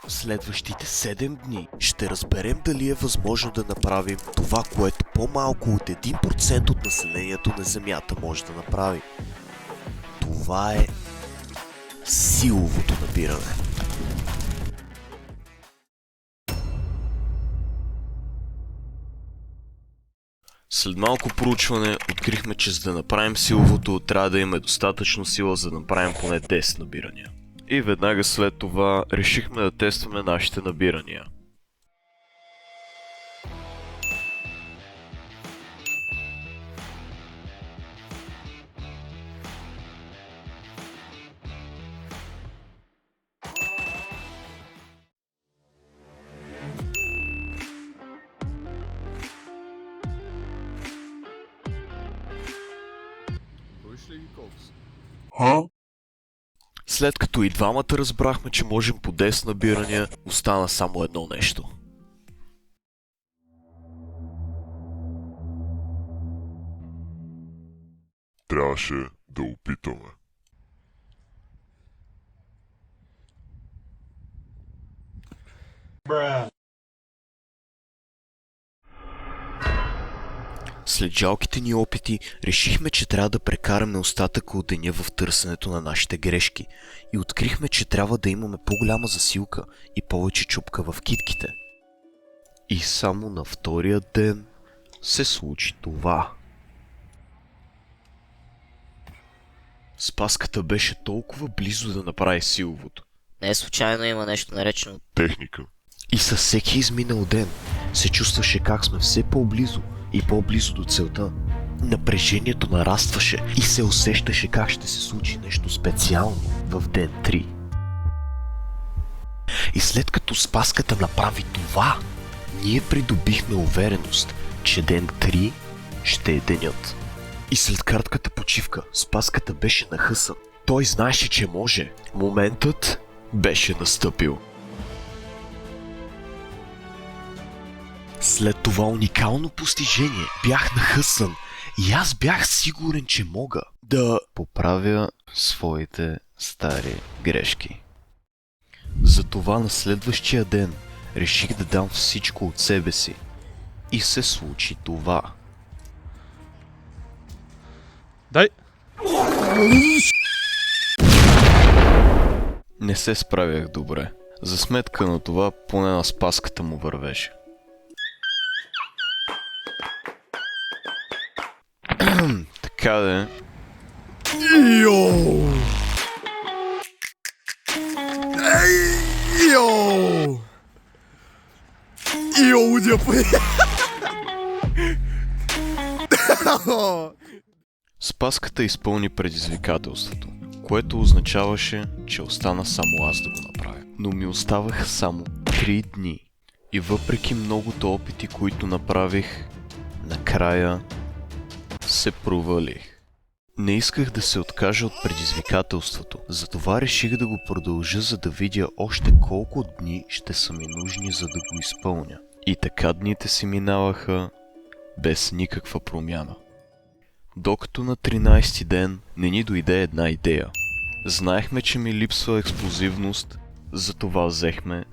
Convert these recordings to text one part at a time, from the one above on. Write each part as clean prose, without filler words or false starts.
Следващите 7 дни ще разберем дали е възможно да направим това, което по-малко от 1% от населението на Земята може да направи. Това е силовото набиране. След малко проучване открихме, че за да направим силовото, трябва да имаме достатъчно сила, за да направим поне 10 набирания. И веднага след това решихме да тестваме нашите набирания. След като и двамата разбрахме, че можем по 10 набирания, остана само едно нещо. Трябваше да опитаме. След жалките ни опити, решихме, че трябва да прекараме остатъка от деня в търсенето на нашите грешки и открихме, че трябва да имаме по-голяма засилка и повече чупка в китките. И само на втория ден се случи това. Спаската беше толкова близо да направи силовото. Не случайно има нещо наречено Техника. И със всеки изминал ден се чувстваше как сме все по-близо и по-близо до целта. Напрежението нарастваше и се усещаше как ще се случи нещо специално в ден 3. И след като Спаската направи това, ние придобихме увереност, че ден 3 ще е денят. И след кратката почивка, Спаската беше нахъсан. Той знаеше, че може. Моментът беше настъпил. След това уникално постижение бях нахъсан и аз бях сигурен, че мога да поправя своите стари грешки. Затова на следващия ден реших да дам всичко от себе си. И се случи това. Дай! Не се справях добре. За сметка на това, поне на Спаската му вървеше. Така де. Йоу! Йоу! Йоу, дяпай! Спаската изпълни предизвикателството, което означаваше, че остана само аз да го направя. Но ми оставаха само 3 дни. И въпреки многото опити, които направих, накрая се провалих. Не исках да се откажа от предизвикателството, затова реших да го продължа, за да видя още колко дни ще са ми нужни, за да го изпълня. И така дните си минаваха без никаква промяна. Докато на 13-ти ден не ни дойде една идея. Знаехме, че ми липсва експлозивност, затова взехме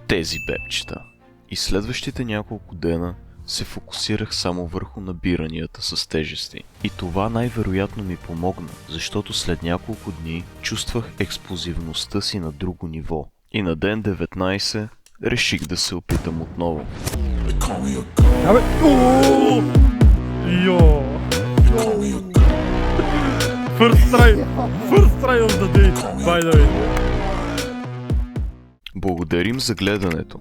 тези бебчета. И следващите няколко дена се фокусирах само върху набиранията с тежести. И това най-вероятно ми помогна, защото след няколко дни чувствах експлозивността си на друго ниво. И на ден 19 реших да се опитам отново. Абе, ооо! Йо! First try of the day, by the way. Благодарим за гледането.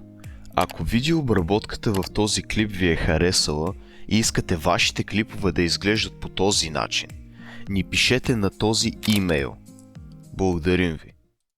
Ако видеообработката в този клип ви е харесала и искате вашите клипове да изглеждат по този начин, ни пишете на този имейл. Благодарим ви.